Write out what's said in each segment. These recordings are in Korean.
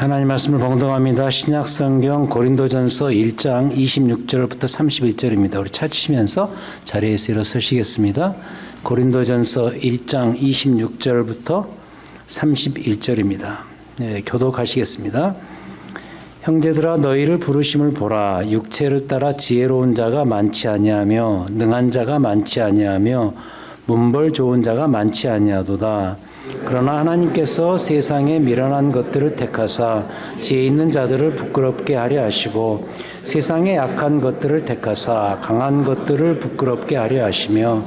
하나님 말씀을 봉독합니다. 신약성경 고린도전서 1장 26절부터 31절입니다. 우리 찾으시면서 자리에서 일어서시겠습니다. 고린도전서 1장 26절부터 31절입니다. 네, 교독하시겠습니다. 형제들아 너희를 부르심을 보라. 육체를 따라 지혜로운 자가 많지 아니하며 능한 자가 많지 아니하며 문벌 좋은 자가 많지 아니하도다. 그러나 하나님께서 세상에 미련한 것들을 택하사 지혜 있는 자들을 부끄럽게 하려 하시고 세상에 약한 것들을 택하사 강한 것들을 부끄럽게 하려 하시며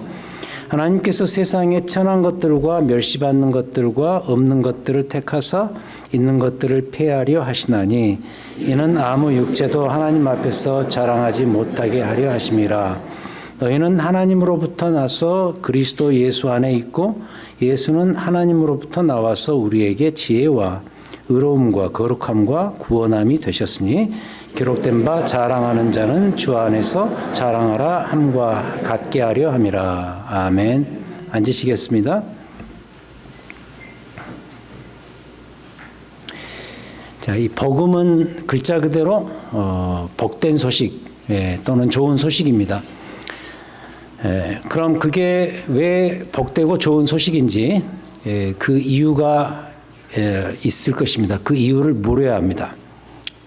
하나님께서 세상에 천한 것들과 멸시받는 것들과 없는 것들을 택하사 있는 것들을 폐하려 하시나니 이는 아무 육체도 하나님 앞에서 자랑하지 못하게 하려 하심이라. 너희는 하나님으로부터 나서 그리스도 예수 안에 있고 예수는 하나님으로부터 나와서 우리에게 지혜와 의로움과 거룩함과 구원함이 되셨으니 기록된 바 자랑하는 자는 주 안에서 자랑하라 함과 같게 하려 함이라. 아멘. 앉으시겠습니다. 자, 이 복음은 글자 그대로 복된 소식 또는 좋은 소식입니다. 그럼 그게 왜 복되고 좋은 소식인지 그 이유가 있을 것입니다. 그 이유를 물어야 합니다.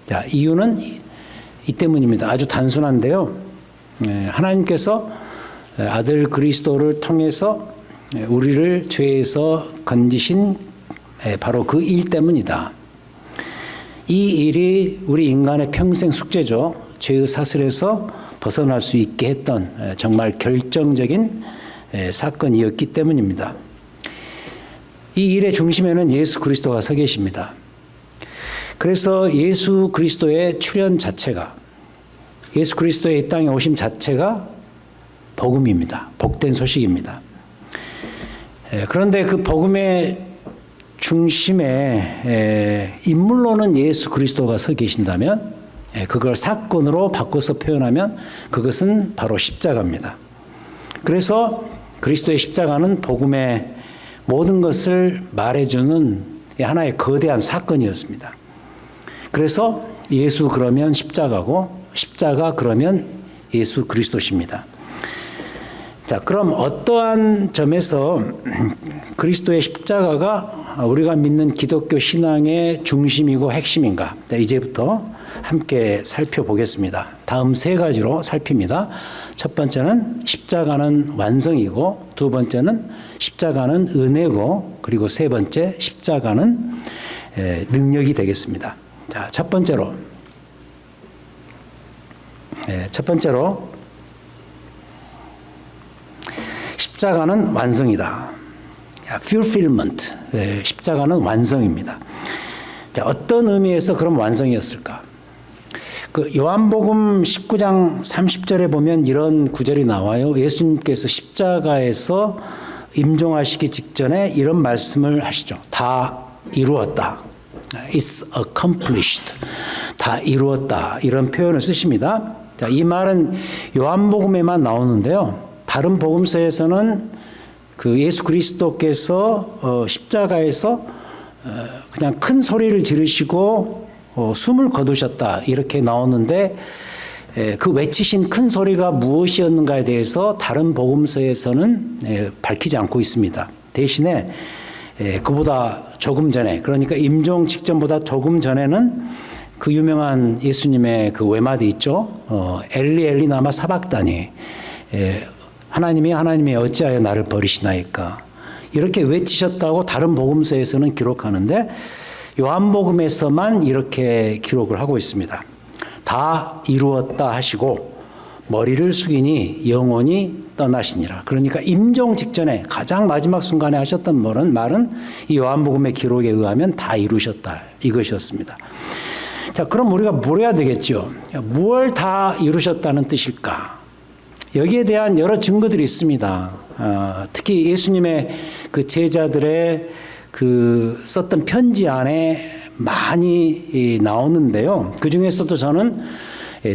자, 이유는 이 때문입니다. 아주 단순한데요. 하나님께서 아들 그리스도를 통해서 우리를 죄에서 건지신 바로 그 일 때문이다. 이 일이 우리 인간의 평생 숙제죠. 죄의 사슬에서 벗어날 수 있게 했던 정말 결정적인 사건이었기 때문입니다. 이 일의 중심에는 예수 그리스도가 서 계십니다. 그래서 예수 그리스도의 출현 자체가, 예수 그리스도의 이 땅에 오심 자체가 복음입니다. 복된 소식입니다. 그런데 그 복음의 중심에 인물로는 예수 그리스도가 서 계신다면 그걸 사건으로 바꿔서 표현하면 그것은 바로 십자가입니다. 그래서 그리스도의 십자가는 복음의 모든 것을 말해주는 하나의 거대한 사건이었습니다. 그래서 예수 그러면 십자가고 십자가 그러면 예수 그리스도십니다. 자, 그럼 어떠한 점에서 그리스도의 십자가가 우리가 믿는 기독교 신앙의 중심이고 핵심인가? 이제부터 함께 살펴보겠습니다. 다음 세 가지로 살핍니다. 첫 번째는 십자가는 완성이고, 두 번째는 십자가는 은혜고, 그리고 세 번째 십자가는 능력이 되겠습니다. 자, 첫 번째로 십자가는 완성이다. fulfillment. 십자가는 완성입니다. 자, 어떤 의미에서 그럼 완성이었을까? 그 요한복음 19장 30절에 보면 이런 구절이 나와요. 예수님께서 십자가에서 임종하시기 직전에 이런 말씀을 하시죠. 다 이루었다. It's accomplished. 다 이루었다. 이런 표현을 쓰십니다. 자, 이 말은 요한복음에만 나오는데요. 다른 복음서에서는 그 예수 그리스도께서 십자가에서 그냥 큰 소리를 지르시고 숨을 거두셨다 이렇게 나오는데 그 외치신 큰 소리가 무엇이었는가에 대해서 다른 복음서에서는 밝히지 않고 있습니다. 대신에 그보다 조금 전에, 그러니까 임종 직전보다 조금 전에는 그 유명한 예수님의 그 외마디 있죠. 엘리 엘리 나마 사박다니. 하나님이 어찌하여 나를 버리시나이까. 이렇게 외치셨다고 다른 복음서에서는 기록하는데 요한복음에서만 이렇게 기록을 하고 있습니다. 다 이루었다 하시고 머리를 숙이니 영원히 떠나시니라. 그러니까 임종 직전에 가장 마지막 순간에 하셨던 말은 이 요한복음의 기록에 의하면 다 이루셨다. 이것이었습니다. 자, 그럼 우리가 물어야 되겠죠. 무엇을 다 이루셨다는 뜻일까? 여기에 대한 여러 증거들이 있습니다. 특히 예수님의 그 제자들의 그 썼던 편지 안에 많이 나오는데요. 그 중에서도 저는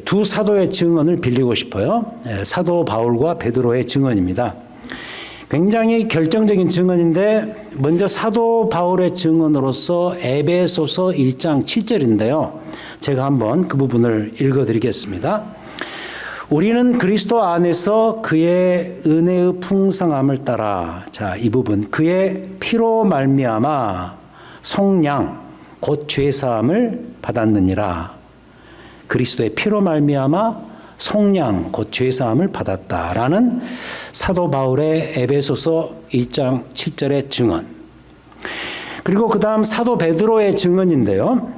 두 사도의 증언을 빌리고 싶어요. 사도 바울과 베드로의 증언입니다. 굉장히 결정적인 증언인데 먼저 사도 바울의 증언으로서 에베소서 1장 7절인데요. 제가 한번 그 부분을 읽어드리겠습니다. 우리는 그리스도 안에서 그의 은혜의 풍성함을 따라, 자, 이 부분, 그의 피로 말미암아 속량 곧 죄사함을 받았느니라. 그리스도의 피로 말미암아 속량 곧 죄사함을 받았다라는 사도 바울의 에베소서 1장 7절의 증언. 그리고 그 다음 사도 베드로의 증언인데요.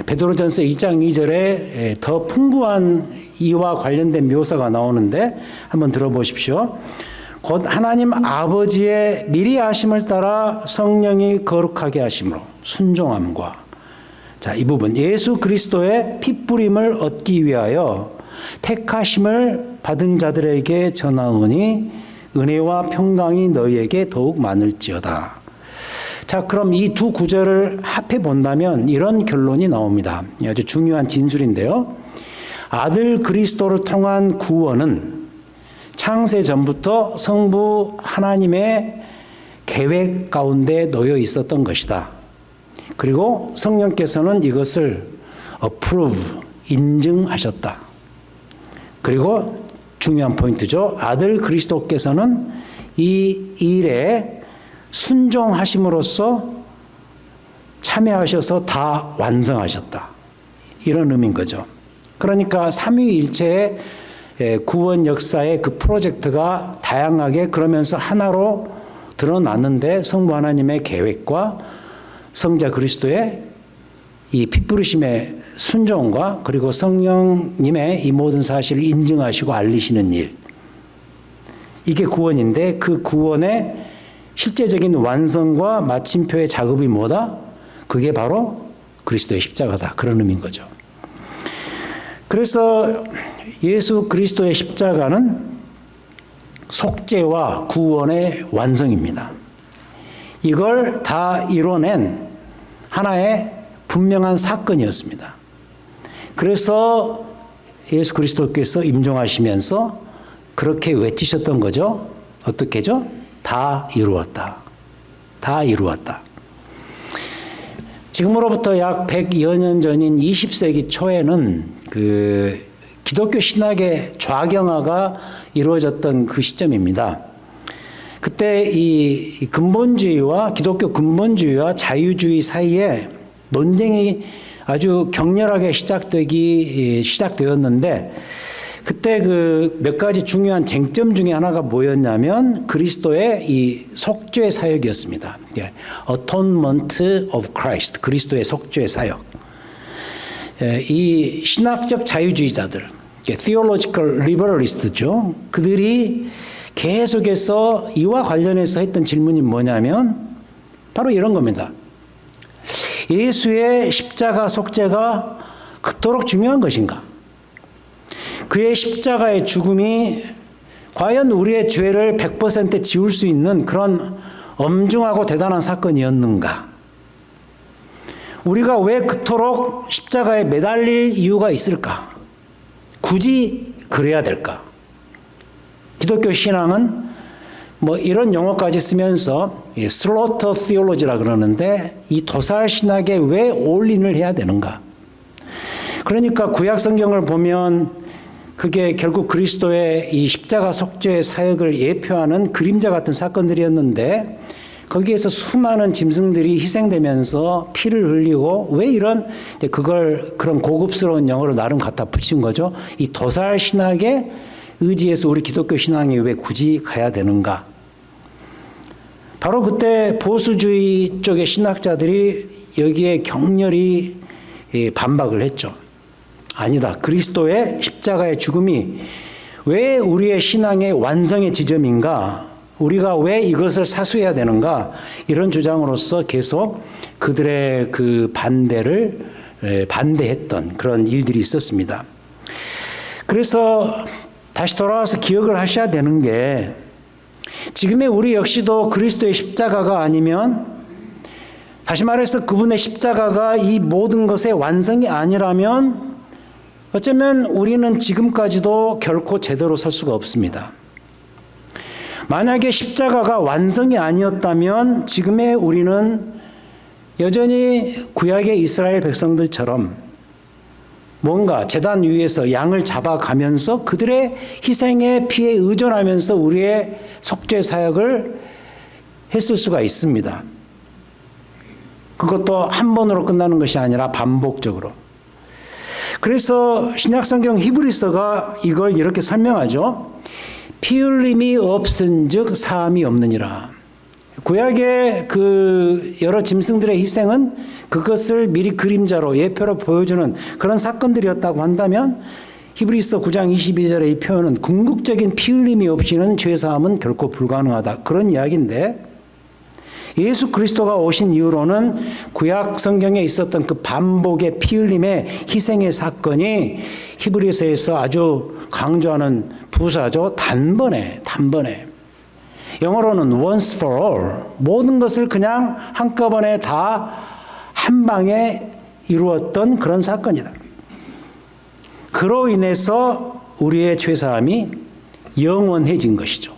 베드로전서 1장 2절에 더 풍부한 이와 관련된 묘사가 나오는데 한번 들어보십시오. 곧 하나님 아버지의 미리 하심을 따라 성령이 거룩하게 하심으로 순종함과, 자, 이 부분, 예수 그리스도의 핏부림을 얻기 위하여 택하심을 받은 자들에게 전하오니 은혜와 평강이 너희에게 더욱 많을지어다. 자, 그럼 이 두 구절을 합해 본다면 이런 결론이 나옵니다. 아주 중요한 진술인데요. 아들 그리스도를 통한 구원은 창세 전부터 성부 하나님의 계획 가운데 놓여 있었던 것이다. 그리고 성령께서는 이것을 approve, 인증하셨다. 그리고 중요한 포인트죠. 아들 그리스도께서는 이 일에 순종하심으로써 참여하셔서 다 완성하셨다. 이런 의미인 거죠. 그러니까 삼위일체의 구원 역사의 그 프로젝트가 다양하게 그러면서 하나로 드러났는데 성부 하나님의 계획과 성자 그리스도의 이 핏부르심의 순종과 그리고 성령님의 이 모든 사실을 인증하시고 알리시는 일, 이게 구원인데 그 구원의 실제적인 완성과 마침표의 작업이 뭐다? 그게 바로 그리스도의 십자가다. 그런 의미인 거죠. 그래서 예수 그리스도의 십자가는 속죄와 구원의 완성입니다. 이걸 다 이뤄낸 하나의 분명한 사건이었습니다. 그래서 예수 그리스도께서 임종하시면서 그렇게 외치셨던 거죠. 어떻게죠? 다 이루었다. 다 이루었다. 지금으로부터 약 100여 년 전인 20세기 초에는 그 기독교 신학의 좌경화가 이루어졌던 그 시점입니다. 그때 이 근본주의와 기독교 근본주의와 자유주의 사이에 논쟁이 아주 격렬하게 시작되었는데 그때 그 몇 가지 중요한 쟁점 중에 하나가 뭐였냐면 그리스도의 이 속죄 사역이었습니다. Atonement of Christ, 그리스도의 속죄 사역. 이 신학적 자유주의자들, Theological Liberalist죠. 그들이 계속해서 이와 관련해서 했던 질문이 뭐냐면 바로 이런 겁니다. 예수의 십자가 속죄가 그토록 중요한 것인가? 그의 십자가의 죽음이 과연 우리의 죄를 100% 지울 수 있는 그런 엄중하고 대단한 사건이었는가? 우리가 왜 그토록 십자가에 매달릴 이유가 있을까? 굳이 그래야 될까? 기독교 신앙은 뭐 이런 용어까지 쓰면서 슬로터 티올로지라 그러는데 이 도살 신학에 왜 올인을 해야 되는가? 그러니까 구약 성경을 보면 그게 결국 그리스도의 이 십자가 속죄 사역을 예표하는 그림자 같은 사건들이었는데 거기에서 수많은 짐승들이 희생되면서 피를 흘리고 왜 이런 그걸 그런 고급스러운 영어로 나름 갖다 붙인 거죠. 이 도살 신학에 의지해서 우리 기독교 신앙이 왜 굳이 가야 되는가? 바로 그때 보수주의 쪽의 신학자들이 여기에 격렬히 반박을 했죠. 아니다. 그리스도의 십자가의 죽음이 왜 우리의 신앙의 완성의 지점인가? 우리가 왜 이것을 사수해야 되는가? 이런 주장으로서 계속 그들의 그 반대했던 그런 일들이 있었습니다. 그래서 다시 돌아와서 기억을 하셔야 되는 게 지금의 우리 역시도 그리스도의 십자가가 아니면 다시 말해서 그분의 십자가가 이 모든 것의 완성이 아니라면 어쩌면 우리는 지금까지도 결코 제대로 설 수가 없습니다. 만약에 십자가가 완성이 아니었다면 지금의 우리는 여전히 구약의 이스라엘 백성들처럼 뭔가 제단 위에서 양을 잡아가면서 그들의 희생의 피에 의존하면서 우리의 속죄 사역을 했을 수가 있습니다. 그것도 한 번으로 끝나는 것이 아니라 반복적으로. 그래서 신약성경 히브리서가 이걸 이렇게 설명하죠. 피 흘림이 없은즉 사함이 없느니라. 구약의 그 여러 짐승들의 희생은 그것을 미리 그림자로 예표로 보여주는 그런 사건들이었다고 한다면 히브리서 9장 22절의 이 표현은 궁극적인 피 흘림이 없이는 죄사함은 결코 불가능하다. 그런 이야기인데 예수 그리스도가 오신 이후로는 구약 성경에 있었던 그 반복의 피 흘림의 희생의 사건이 히브리서에서 아주 강조하는 부사죠. 단번에. 영어로는 once for all. 모든 것을 그냥 한꺼번에 다 한 방에 이루었던 그런 사건이다. 그로 인해서 우리의 죄사함이 영원해진 것이죠.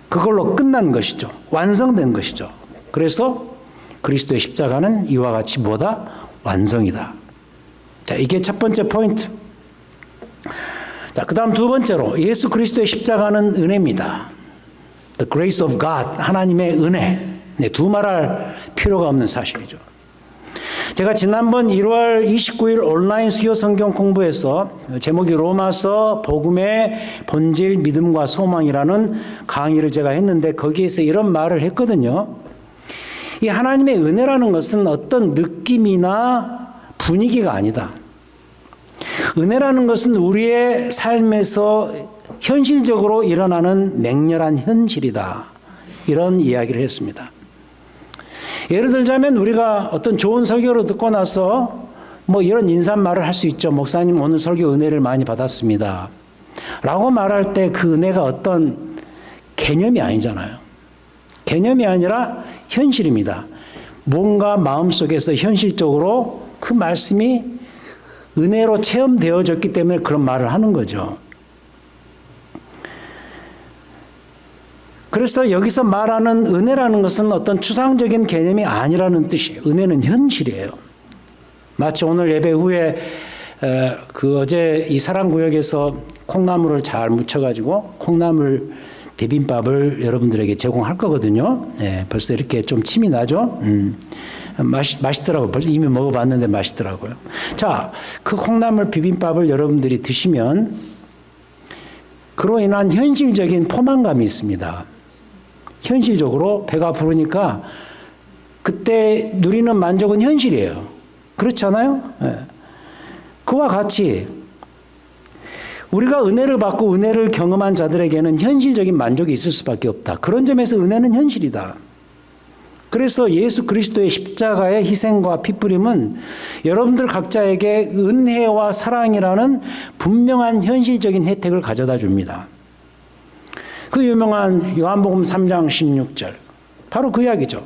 그걸로 끝난 것이죠. 완성된 것이죠. 그래서 그리스도의 십자가는 이와 같이 뭐다? 완성이다. 자, 이게 첫 번째 포인트. 자, 그 다음 두 번째로 예수 그리스도의 십자가는 은혜입니다. The grace of God, 하나님의 은혜. 네, 두말할 필요가 없는 사실이죠. 제가 지난번 1월 29일 온라인 수요 성경 공부에서 제목이 로마서 복음의 본질 믿음과 소망이라는 강의를 제가 했는데 거기에서 이런 말을 했거든요. 이 하나님의 은혜라는 것은 어떤 느낌이나 분위기가 아니다. 은혜라는 것은 우리의 삶에서 현실적으로 일어나는 맹렬한 현실이다. 이런 이야기를 했습니다. 예를 들자면 우리가 어떤 좋은 설교를 듣고 나서 뭐 이런 인사말을 할 수 있죠. 목사님 오늘 설교 은혜를 많이 받았습니다. 라고 말할 때 그 은혜가 어떤 개념이 아니잖아요. 개념이 아니라 현실입니다. 뭔가 마음속에서 현실적으로 그 말씀이 은혜로 체험되어졌기 때문에 그런 말을 하는 거죠. 그래서 여기서 말하는 은혜라는 것은 어떤 추상적인 개념이 아니라는 뜻이에요. 은혜는 현실이에요. 마치 오늘 예배 후에 어제 이 사랑구역에서 콩나물을 잘 묻혀가지고 콩나물 비빔밥을 여러분들에게 제공할 거거든요. 네, 벌써 이렇게 좀 침이 나죠? 맛있더라고요. 벌써 이미 먹어봤는데 맛있더라고요. 자, 그 콩나물 비빔밥을 여러분들이 드시면 그로 인한 현실적인 포만감이 있습니다. 현실적으로 배가 부르니까 그때 누리는 만족은 현실이에요. 그렇지 않아요? 네. 그와 같이 우리가 은혜를 받고 은혜를 경험한 자들에게는 현실적인 만족이 있을 수밖에 없다. 그런 점에서 은혜는 현실이다. 그래서 예수 그리스도의 십자가의 희생과 피뿌림은 여러분들 각자에게 은혜와 사랑이라는 분명한 현실적인 혜택을 가져다 줍니다. 그 유명한 요한복음 3장 16절 바로 그 이야기죠.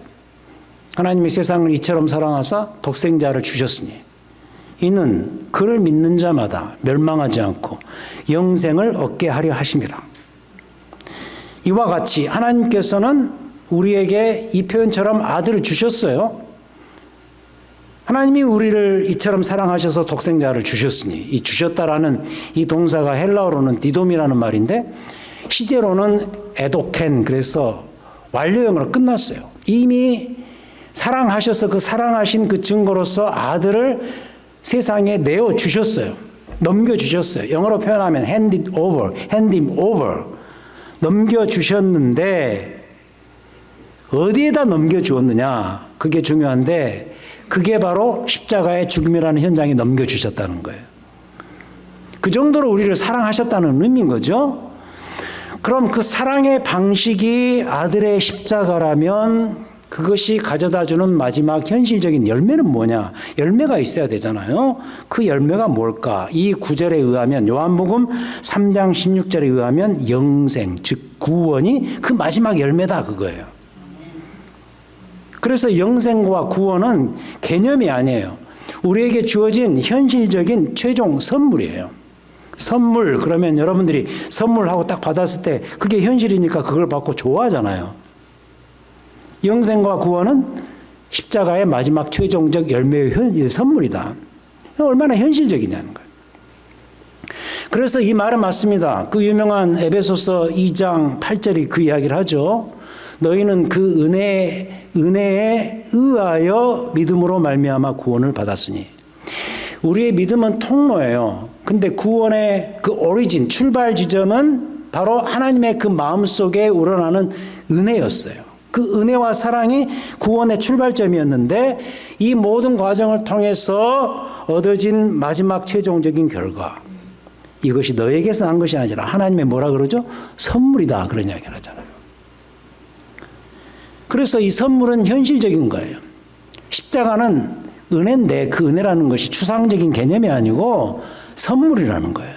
하나님이 세상을 이처럼 사랑하사 독생자를 주셨으니 이는 그를 믿는 자마다 멸망하지 않고 영생을 얻게 하려 하심이라. 이와 같이 하나님께서는 우리에게 이 표현처럼 아들을 주셨어요. 하나님이 우리를 이처럼 사랑하셔서 독생자를 주셨으니 이 주셨다라는 이 동사가 헬라어로는 디돔이라는 말인데 시제로는 에도켄, 그래서 완료형으로 끝났어요. 이미 사랑하셔서 그 사랑하신 그 증거로서 아들을 세상에 내어주셨어요. 넘겨주셨어요. 영어로 표현하면 hand him over. 넘겨주셨는데 어디에다 넘겨주었느냐? 그게 중요한데 그게 바로 십자가의 죽음이라는 현장에 넘겨주셨다는 거예요. 그 정도로 우리를 사랑하셨다는 의미인 거죠. 그럼 그 사랑의 방식이 아들의 십자가라면 그것이 가져다주는 마지막 현실적인 열매는 뭐냐? 열매가 있어야 되잖아요. 그 열매가 뭘까? 이 구절에 의하면 요한복음 3장 16절에 의하면 영생, 즉 구원이 그 마지막 열매다 그거예요. 그래서 영생과 구원은 개념이 아니에요. 우리에게 주어진 현실적인 최종 선물이에요. 선물, 그러면 여러분들이 선물하고 딱 받았을 때 그게 현실이니까 그걸 받고 좋아하잖아요. 영생과 구원은 십자가의 마지막 최종적 열매의 선물이다. 얼마나 현실적이냐는 거예요. 그래서 이 말은 맞습니다. 그 유명한 에베소서 2장 8절이 그 이야기를 하죠. 너희는 그 은혜에 의하여 믿음으로 말미암아 구원을 받았으니. 우리의 믿음은 통로예요. 근데 구원의 그 오리진, 출발 지점은 바로 하나님의 그 마음속에 우러나는 은혜였어요. 그 은혜와 사랑이 구원의 출발점이었는데 이 모든 과정을 통해서 얻어진 마지막 최종적인 결과, 이것이 너에게서 난 것이 아니라 하나님의 뭐라 그러죠? 선물이다, 그런 이야기를 하잖아요. 그래서 이 선물은 현실적인 거예요. 십자가는 은혜인데 그 은혜라는 것이 추상적인 개념이 아니고 선물이라는 거예요.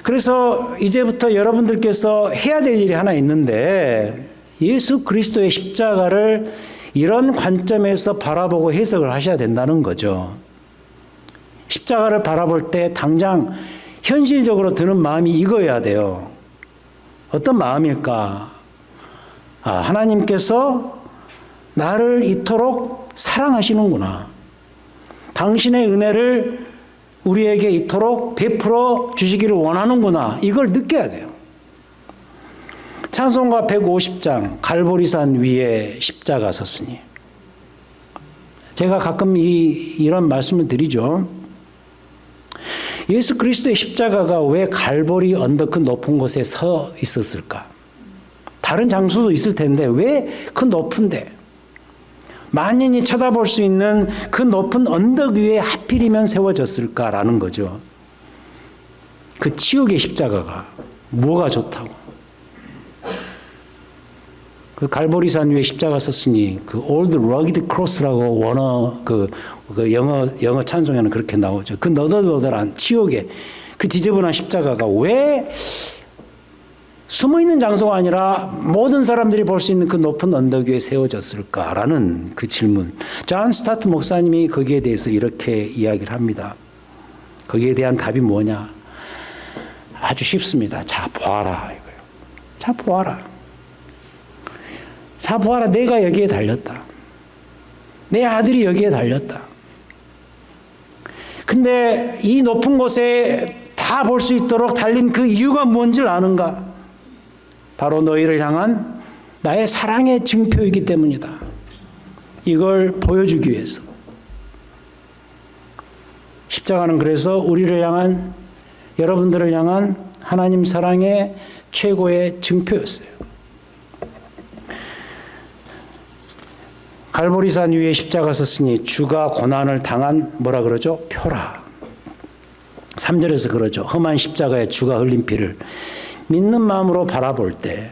그래서 이제부터 여러분들께서 해야 될 일이 하나 있는데, 예수 그리스도의 십자가를 이런 관점에서 바라보고 해석을 하셔야 된다는 거죠. 십자가를 바라볼 때 당장 현실적으로 드는 마음이 이거여야 돼요. 어떤 마음일까? 하나님께서 나를 이토록 사랑하시는구나. 당신의 은혜를 우리에게 이토록 베풀어 주시기를 원하는구나. 이걸 느껴야 돼요. 찬송가 150장 갈보리산 위에 십자가 섰으니. 제가 가끔 이런 말씀을 드리죠. 예수 그리스도의 십자가가 왜 갈보리 언덕 그 높은 곳에 서 있었을까? 다른 장소도 있을 텐데 왜 그 높은데, 만인이 쳐다볼 수 있는 그 높은 언덕 위에 하필이면 세워졌을까라는 거죠. 그 치욕의 십자가가 뭐가 좋다고? 그 갈보리산 위에 십자가 썼으니 그 old rugged cross라고 원어 그 영어 찬송에는 그렇게 나오죠. 그 너덜너덜한 치욕의 그 지저분한 십자가가 왜 숨어 있는 장소가 아니라 모든 사람들이 볼 수 있는 그 높은 언덕 위에 세워졌을까라는 그 질문. 존 스타트 목사님이 거기에 대해서 이렇게 이야기를 합니다. 거기에 대한 답이 뭐냐? 아주 쉽습니다. 자, 보아라 이거예요. 자, 보아라. 자, 보아라. 내가 여기에 달렸다. 내 아들이 여기에 달렸다. 근데 이 높은 곳에 다 볼 수 있도록 달린 그 이유가 뭔지를 아는가? 바로 너희를 향한 나의 사랑의 증표이기 때문이다. 이걸 보여주기 위해서. 십자가는 그래서 우리를 향한, 여러분들을 향한 하나님 사랑의 최고의 증표였어요. 갈보리산 위에 십자가 섰으니 주가 고난을 당한 뭐라 그러죠? 표라. 3절에서 그러죠. 험한 십자가에 주가 흘린 피를 믿는 마음으로 바라볼 때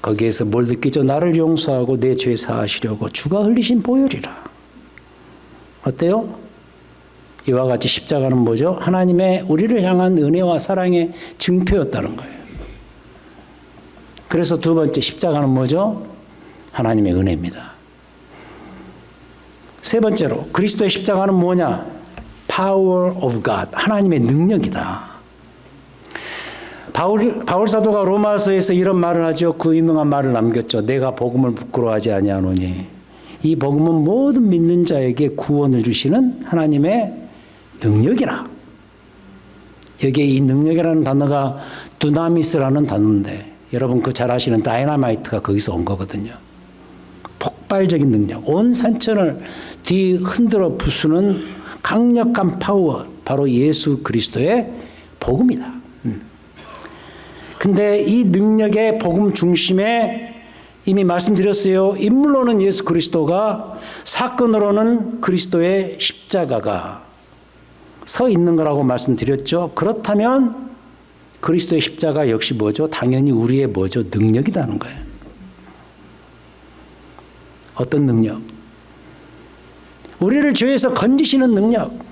거기에서 뭘 느끼죠? 나를 용서하고 내 죄 사하시려고 주가 흘리신 보혈이라. 어때요? 이와 같이 십자가는 뭐죠? 하나님의 우리를 향한 은혜와 사랑의 증표였다는 거예요. 그래서 두 번째 십자가는 뭐죠? 하나님의 은혜입니다. 세 번째로 그리스도의 십자가는 뭐냐? Power of God. 하나님의 능력이다. 바울 사도가 로마서에서 이런 말을 하죠. 그 유명한 말을 남겼죠. 내가 복음을 부끄러워하지 아니하노니 이 복음은 모든 믿는 자에게 구원을 주시는 하나님의 능력이라. 여기에 이 능력이라는 단어가 두나미스라는 단어인데 여러분 그 잘 아시는 다이너마이트가 거기서 온 거거든요. 폭발적인 능력, 온 산천을 뒤흔들어 부수는 강력한 파워, 바로 예수 그리스도의 복음이다. 근데 이 능력의 복음 중심에 이미 말씀드렸어요. 인물로는 예수 그리스도가, 사건으로는 그리스도의 십자가가 서 있는 거라고 말씀드렸죠. 그렇다면 그리스도의 십자가 역시 뭐죠? 당연히 우리의 뭐죠? 능력이라는 거예요. 어떤 능력? 우리를 죄에서 건지시는 능력.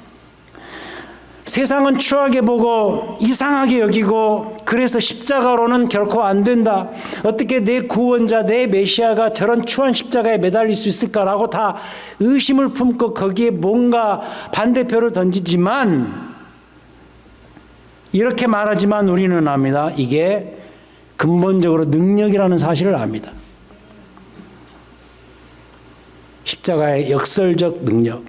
세상은 추하게 보고 이상하게 여기고 그래서 십자가로는 결코 안 된다. 어떻게 내 구원자, 내 메시아가 저런 추한 십자가에 매달릴 수 있을까라고 다 의심을 품고 거기에 뭔가 반대표를 던지지만 이렇게 말하지만 우리는 압니다. 이게 근본적으로 능력이라는 사실을 압니다. 십자가의 역설적 능력.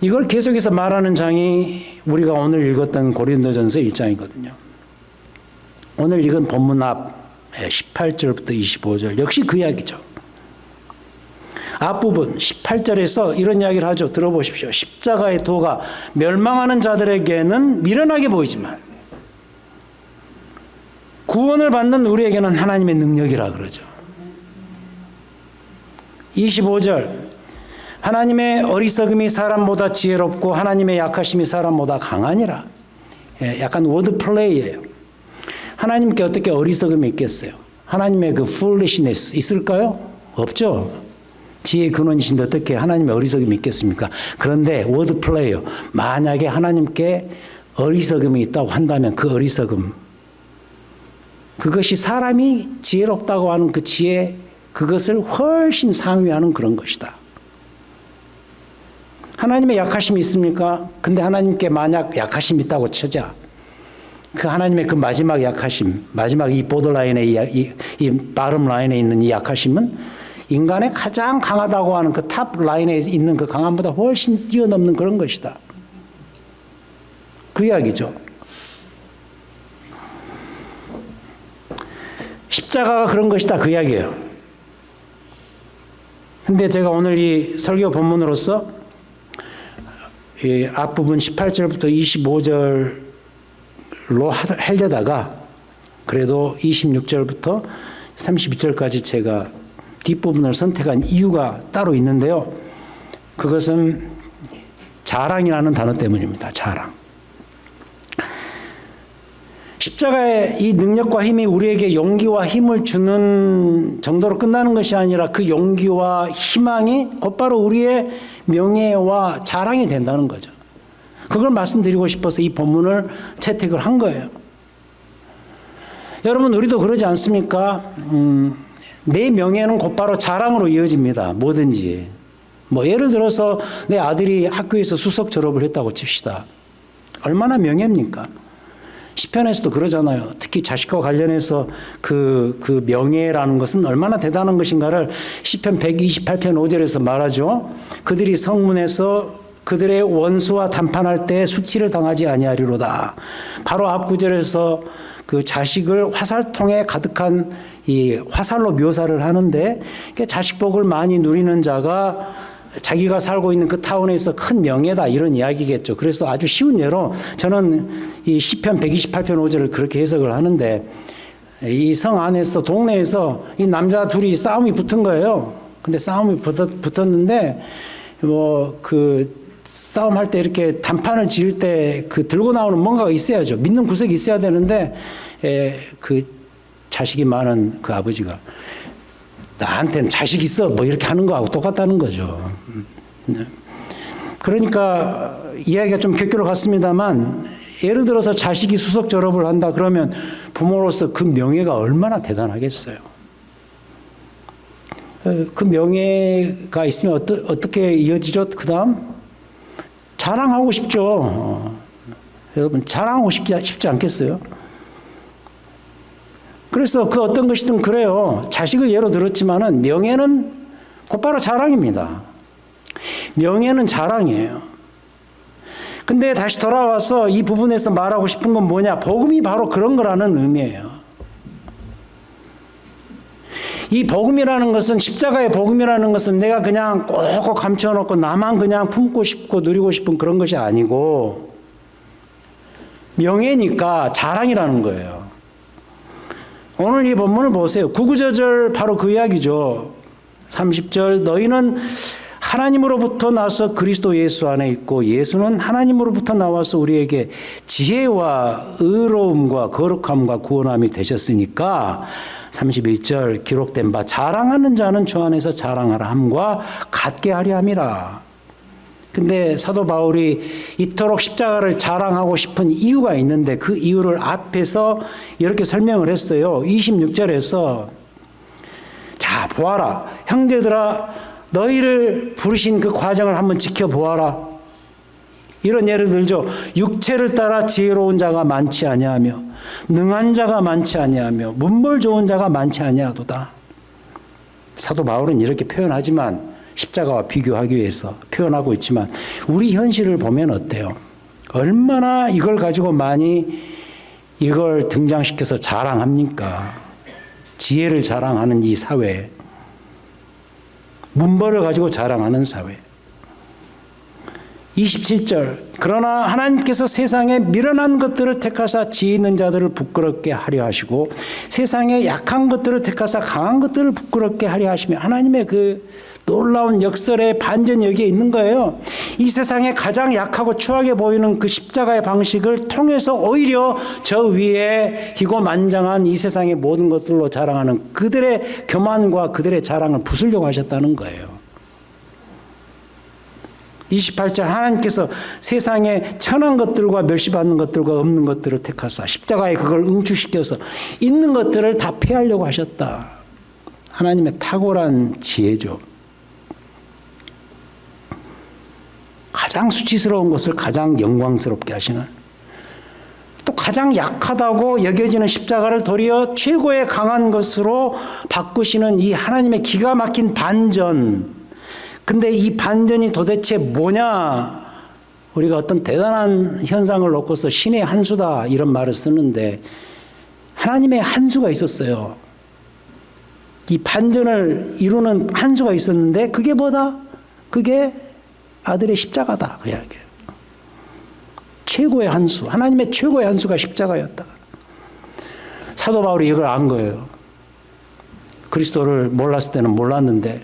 이걸 계속해서 말하는 장이 우리가 오늘 읽었던 고린도전서 1장이거든요. 오늘 읽은 본문 앞 18절부터 25절 역시 그 이야기죠. 앞부분 18절에서 이런 이야기를 하죠. 들어보십시오. 십자가의 도가 멸망하는 자들에게는 미련하게 보이지만 구원을 받는 우리에게는 하나님의 능력이라 그러죠. 25절 하나님의 어리석음이 사람보다 지혜롭고 하나님의 약하심이 사람보다 강하니라. 약간 워드 플레이예요. 하나님께 어떻게 어리석음이 있겠어요? 하나님의 그 foolishness 있을까요? 없죠. 지혜의 근원이신데 어떻게 하나님의 어리석음이 있겠습니까? 그런데 워드 플레이요. 만약에 하나님께 어리석음이 있다고 한다면 그 어리석음, 그것이 사람이 지혜롭다고 하는 그 지혜, 그것을 훨씬 상회하는 그런 것이다. 하나님의 약하심이 있습니까? 근데 하나님께 만약 약하심이 있다고 쳐자. 그 하나님의 그 마지막 약하심, 마지막 이 보더라인에 이 바름 라인에 있는 이 약하심은 인간의 가장 강하다고 하는 그 탑 라인에 있는 그 강함보다 훨씬 뛰어넘는 그런 것이다. 그 이야기죠. 십자가가 그런 것이다. 그 이야기예요. 근데 제가 오늘 이 설교 본문으로서 이 앞부분 18절부터 25절로 하려다가 그래도 26절부터 32절까지 제가 뒷부분을 선택한 이유가 따로 있는데요. 그것은 자랑이라는 단어 때문입니다. 자랑. 십자가의 이 능력과 힘이 우리에게 용기와 힘을 주는 정도로 끝나는 것이 아니라 그 용기와 희망이 곧바로 우리의 명예와 자랑이 된다는 거죠. 그걸 말씀드리고 싶어서 이 본문을 채택을 한 거예요. 여러분, 우리도 그러지 않습니까? 내 명예는 곧바로 자랑으로 이어집니다. 뭐든지. 예를 들어서 내 아들이 학교에서 수석 졸업을 했다고 칩시다. 얼마나 명예입니까? 시편에서도 그러잖아요. 특히 자식과 관련해서 그 명예라는 것은 얼마나 대단한 것인가를 시편 128편 5절에서 말하죠. 그들이 성문에서 그들의 원수와 담판할 때 수치를 당하지 아니하리로다. 바로 앞 구절에서 그 자식을 화살통에 가득한 이 화살로 묘사를 하는데 자식 복을 많이 누리는 자가 자기가 살고 있는 그 타운에서 큰 명예다 이런 이야기겠죠. 그래서 아주 쉬운 예로 저는 이 시편 128편 5절을 그렇게 해석을 하는데 이 성 안에서 동네에서 이 남자 둘이 싸움이 붙은 거예요. 근데 싸움이 붙었는데 그 싸움할 때 이렇게 단판을 지을 때 그 들고 나오는 뭔가가 있어야죠. 믿는 구석이 있어야 되는데 그 자식이 많은 그 아버지가 나한테는 자식 있어 이렇게 하는 거하고 똑같다는 거죠. 그러니까 이야기가 좀 격결로 같습니다만 예를 들어서 자식이 수석 졸업을 한다 그러면 부모로서 그 명예가 얼마나 대단하겠어요. 그 명예가 있으면 어떻게 이어지죠? 그 다음 자랑하고 싶죠. 여러분 자랑하고 싶지 않겠어요? 그래서 그 어떤 것이든 그래요. 자식을 예로 들었지만은 명예는 곧바로 자랑입니다. 명예는 자랑이에요. 근데 다시 돌아와서 이 부분에서 말하고 싶은 건 뭐냐? 복음이 바로 그런 거라는 의미예요. 이 복음이라는 것은 십자가의 복음이라는 것은 내가 그냥 꼭꼭 감춰놓고 나만 그냥 품고 싶고 누리고 싶은 그런 것이 아니고 명예니까 자랑이라는 거예요. 오늘 이 본문을 보세요. 9구절 바로 그 이야기죠. 30절 너희는 하나님으로부터 나서 그리스도 예수 안에 있고 예수는 하나님으로부터 나와서 우리에게 지혜와 의로움과 거룩함과 구원함이 되셨으니까 31절 기록된 바 자랑하는 자는 주 안에서 자랑하라 함과 같게 하려 함이라. 근데 사도 바울이 이토록 십자가를 자랑하고 싶은 이유가 있는데 그 이유를 앞에서 이렇게 설명을 했어요. 26절에서 자 보아라 형제들아 너희를 부르신 그 과정을 한번 지켜보아라. 이런 예를 들죠. 육체를 따라 지혜로운 자가 많지 아니하며 능한 자가 많지 아니하며 문벌 좋은 자가 많지 아니하도다. 사도 바울은 이렇게 표현하지만 십자가와 비교하기 위해서 표현하고 있지만 우리 현실을 보면 어때요? 얼마나 이걸 가지고 많이 이걸 등장시켜서 자랑합니까? 지혜를 자랑하는 이 사회, 문벌을 가지고 자랑하는 사회. 27절 그러나 하나님께서 세상에 미련한 것들을 택하사 지혜 있는 자들을 부끄럽게 하려 하시고 세상에 약한 것들을 택하사 강한 것들을 부끄럽게 하려 하시며 하나님의 그 놀라운 역설의 반전이 여기에 있는 거예요. 이 세상에 가장 약하고 추하게 보이는 그 십자가의 방식을 통해서 오히려 저 위에 기고만장한 이 세상의 모든 것들로 자랑하는 그들의 교만과 그들의 자랑을 부수려고 하셨다는 거예요. 28절 하나님께서 세상에 천한 것들과 멸시받는 것들과 없는 것들을 택하사 십자가에 그걸 응축시켜서 있는 것들을 다 폐하려고 하셨다. 하나님의 탁월한 지혜죠. 가장 수치스러운 것을 가장 영광스럽게 하시는, 또 가장 약하다고 여겨지는 십자가를 도리어 최고의 강한 것으로 바꾸시는 이 하나님의 기가 막힌 반전. 근데 이 반전이 도대체 뭐냐? 우리가 어떤 대단한 현상을 놓고서 신의 한 수다 이런 말을 쓰는데 하나님의 한 수가 있었어요. 이 반전을 이루는 한 수가 있었는데 그게 뭐다? 그게 아들의 십자가다. 그 이야기예요. 최고의 한 수, 하나님의 최고의 한 수가 십자가였다. 사도 바울이 이걸 안 거예요. 그리스도를 몰랐을 때는 몰랐는데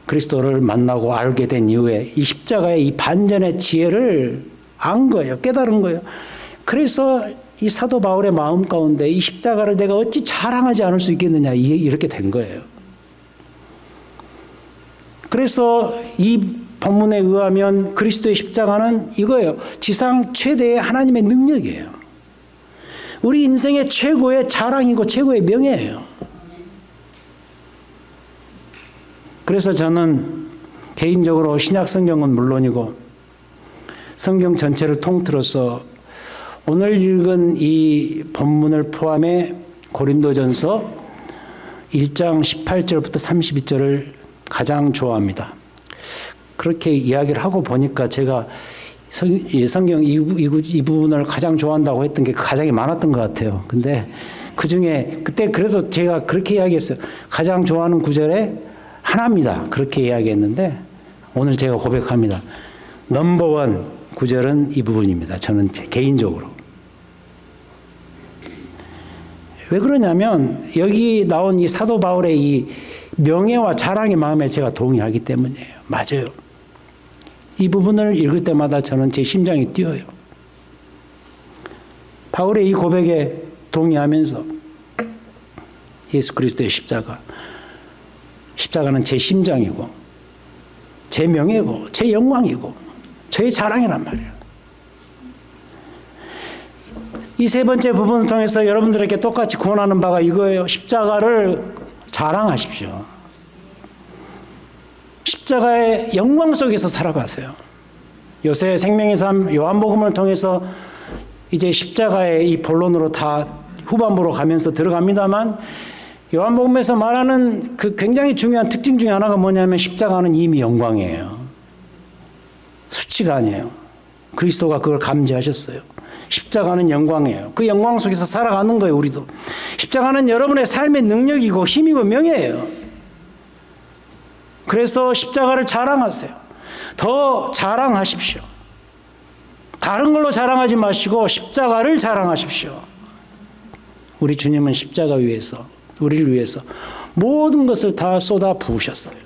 그리스도를 만나고 알게 된 이후에 이 십자가의 이 반전의 지혜를 안 거예요. 깨달은 거예요. 그래서 이 사도 바울의 마음 가운데 이 십자가를 내가 어찌 자랑하지 않을 수 있겠느냐 이렇게 된 거예요. 그래서 이 본문에 의하면 그리스도의 십자가는 이거예요. 지상 최대의 하나님의 능력이에요. 우리 인생의 최고의 자랑이고 최고의 명예예요. 그래서 저는 개인적으로 신약 성경은 물론이고 성경 전체를 통틀어서 오늘 읽은 이 본문을 포함해 고린도전서 1장 18절부터 32절을 가장 좋아합니다. 그렇게 이야기를 하고 보니까 제가 성경 이 부분을 가장 좋아한다고 했던 게 가장이 많았던 것 같아요. 근데 그 중에 그때 그래도 제가 그렇게 이야기했어요. 가장 좋아하는 구절에 하나입니다. 그렇게 이야기했는데 오늘 제가 고백합니다. 넘버원 구절은 이 부분입니다. 저는 개인적으로. 왜 그러냐면 여기 나온 이 사도 바울의 이 명예와 자랑의 마음에 제가 동의하기 때문이에요. 맞아요. 이 부분을 읽을 때마다 저는 제 심장이 뛰어요. 바울의 이 고백에 동의하면서 예수 그리스도의 십자가는 제 심장이고 제 명예고 제 영광이고 저의 자랑이란 말이에요. 이 세 번째 부분을 통해서 여러분들에게 똑같이 구원하는 바가 이거예요. 십자가를 자랑하십시오. 십자가의 영광 속에서 살아가세요. 요새 생명의 삶 요한복음을 통해서 이제 십자가의 이 본론으로 다 후반부로 가면서 들어갑니다만 요한복음에서 말하는 그 굉장히 중요한 특징 중에 하나가 뭐냐면 십자가는 이미 영광이에요. 수치가 아니에요. 그리스도가 그걸 감지하셨어요. 십자가는 영광이에요. 그 영광 속에서 살아가는 거예요. 우리도. 십자가는 여러분의 삶의 능력이고 힘이고 명예예요. 그래서 십자가를 자랑하세요. 더 자랑하십시오. 다른 걸로 자랑하지 마시고 십자가를 자랑하십시오. 우리 주님은 십자가 위에서 우리를 위해서 모든 것을 다 쏟아 부으셨어요.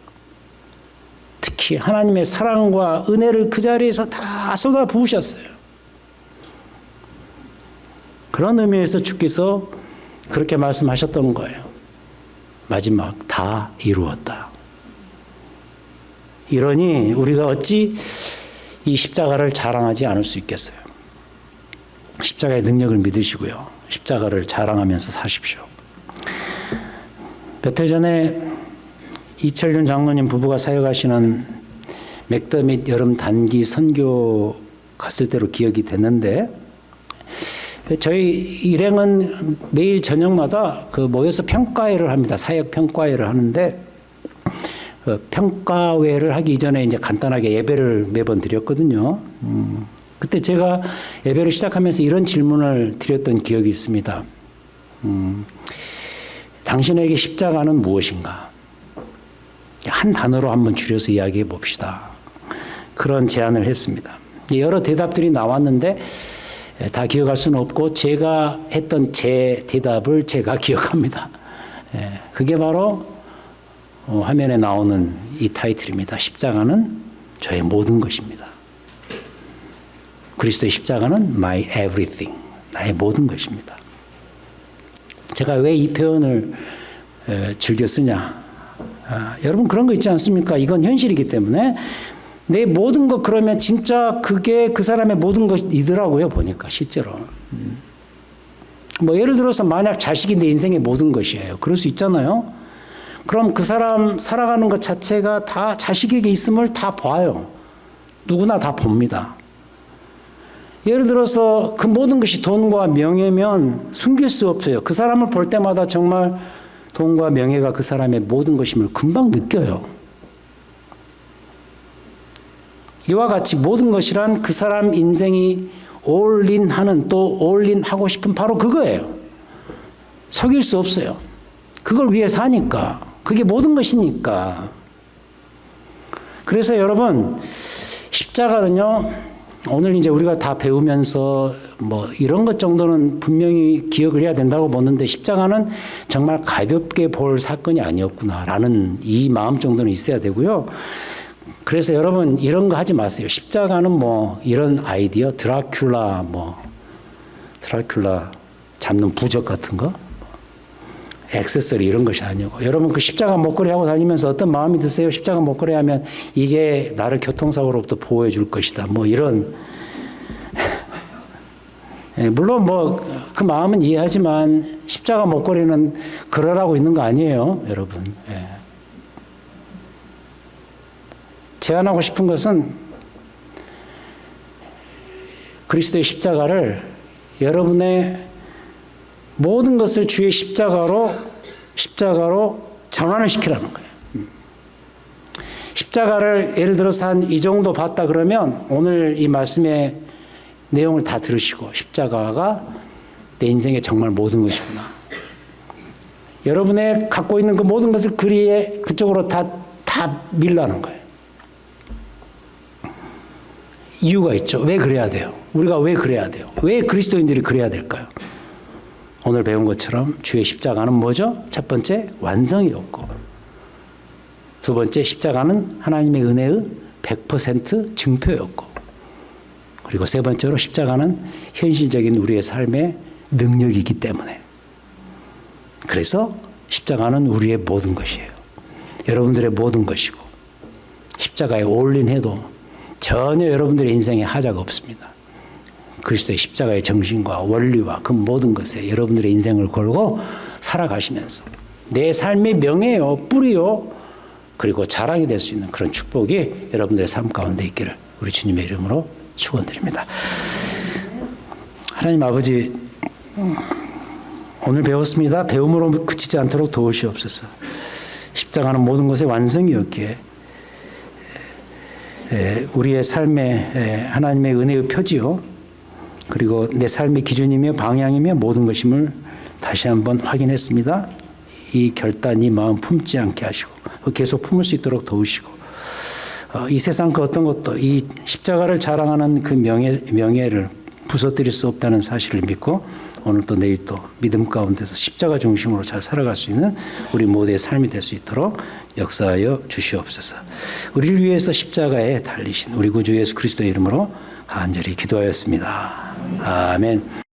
특히 하나님의 사랑과 은혜를 그 자리에서 다 쏟아 부으셨어요. 그런 의미에서 주께서 그렇게 말씀하셨던 거예요. 마지막 다 이루었다. 이러니 우리가 어찌 이 십자가를 자랑하지 않을 수 있겠어요. 십자가의 능력을 믿으시고요. 십자가를 자랑하면서 사십시오. 몇 해 전에 이철윤 장로님 부부가 사역하시는 맥더밋 여름 단기 선교 갔을 때로 기억이 됐는데, 저희 일행은 매일 저녁마다 모여서 평가회를 합니다. 사역 평가회를 하는데, 평가회를 하기 이전에 이제 간단하게 예배를 매번 드렸거든요. 그때 제가 예배를 시작하면서 이런 질문을 드렸던 기억이 있습니다. 당신에게 십자가는 무엇인가? 한 단어로 한번 줄여서 이야기해 봅시다. 그런 제안을 했습니다. 여러 대답들이 나왔는데 다 기억할 수는 없고 제가 했던 제 대답을 제가 기억합니다. 그게 바로 화면에 나오는 이 타이틀입니다. 십자가는 저의 모든 것입니다. 그리스도의 십자가는 my everything, 나의 모든 것입니다. 제가 왜 이 표현을 즐겨 쓰냐? 여러분 그런 거 있지 않습니까? 이건 현실이기 때문에 내 모든 것 그러면 진짜 그게 그 사람의 모든 것이더라고요. 보니까 실제로. 뭐 예를 들어서 만약 자식이 내 인생의 모든 것이에요. 그럴 수 있잖아요. 그럼 그 사람 살아가는 것 자체가 다 자식에게 있음을 다 봐요. 누구나 다 봅니다. 예를 들어서 그 모든 것이 돈과 명예면 숨길 수 없어요. 그 사람을 볼 때마다 정말 돈과 명예가 그 사람의 모든 것임을 금방 느껴요. 이와 같이 모든 것이란 그 사람 인생이 올인하는 또 올인하고 싶은 바로 그거예요. 속일 수 없어요. 그걸 위해 사니까. 그게 모든 것이니까. 그래서 여러분 십자가는요, 오늘 이제 우리가 다 배우면서 뭐 이런 것 정도는 분명히 기억을 해야 된다고 보는데 십자가는 정말 가볍게 볼 사건이 아니었구나라는 이 마음 정도는 있어야 되고요. 그래서 여러분 이런 거 하지 마세요. 십자가는 뭐 이런 아이디어 드라큘라 잡는 부적 같은 거 액세서리 이런 것이 아니고, 여러분 그 십자가 목걸이 하고 다니면서 어떤 마음이 드세요? 십자가 목걸이 하면 이게 나를 교통사고로부터 보호해 줄 것이다. 뭐 이런 물론 뭐 그 마음은 이해하지만 십자가 목걸이는 그러라고 있는 거 아니에요, 여러분. 제안하고 싶은 것은 그리스도의 십자가를 여러분의 모든 것을 주의 십자가로 전환을 시키라는 거예요. 십자가를 예를 들어서 한 이 정도 봤다 그러면 오늘 이 말씀의 내용을 다 들으시고 십자가가 내 인생의 정말 모든 것이구나. 여러분의 갖고 있는 그 모든 것을 그쪽으로 다 밀라는 거예요. 이유가 있죠. 왜 그래야 돼요? 우리가 왜 그래야 돼요? 왜 그리스도인들이 그래야 될까요? 오늘 배운 것처럼 주의 십자가는 뭐죠? 첫 번째, 완성이었고, 두 번째, 십자가는 하나님의 은혜의 100% 증표였고, 그리고 세 번째로 십자가는 현실적인 우리의 삶의 능력이기 때문에, 그래서 십자가는 우리의 모든 것이에요. 여러분들의 모든 것이고, 십자가에 올인해도 전혀 여러분들의 인생에 하자가 없습니다. 그리스도의 십자가의 정신과 원리와 그 모든 것에 여러분들의 인생을 걸고 살아가시면서 내 삶의 명예요, 뿌리요, 그리고 자랑이 될 수 있는 그런 축복이 여러분들의 삶 가운데 있기를 우리 주님의 이름으로 축원드립니다. 하나님 아버지, 오늘 배웠습니다. 배움으로 그치지 않도록 도우시옵소서. 십자가는 모든 것의 완성이었기에 우리의 삶에 하나님의 은혜의 표지요, 그리고 내 삶의 기준이며 방향이며 모든 것임을 다시 한번 확인했습니다. 이 결단, 이 마음 품지 않게 하시고 계속 품을 수 있도록 도우시고, 이 세상 그 어떤 것도 이 십자가를 자랑하는 그 명예를 부서뜨릴 수 없다는 사실을 믿고 오늘 또 내일 또 믿음 가운데서 십자가 중심으로 잘 살아갈 수 있는 우리 모두의 삶이 될 수 있도록 역사하여 주시옵소서. 우리를 위해서 십자가에 달리신 우리 구주 예수 그리스도의 이름으로 간절히 기도하였습니다. 아멘.